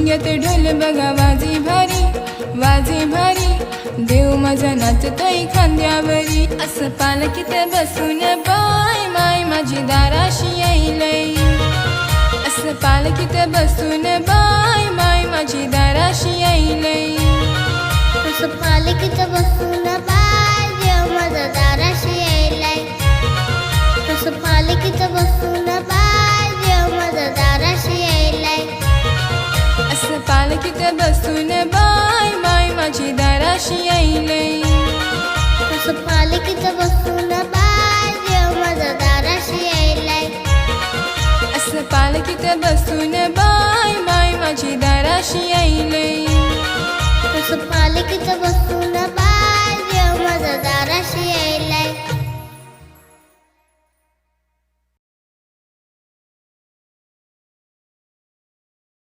मुंग्यात ढोल बघा वाजे भारी, वाजे भारी, देव माझा नाचतोय खांद्यावरी. असं पालखीत बसून बाय माय माझी दाराशी येईलय. असं पालखीत बसून बाय माय माझी दाराशी येईलय. असं पालखीत बसून बाय देव माझा दाराशी येईलय. असं पालखीत बसून बाय देव माझा दाराशी येईलय. असं पालखीत बसून बाय माय माझी दाराशी येईलय. असं पालखीत बसून बाय देव माझा दाराशी येईलय. असं पालखीत बसून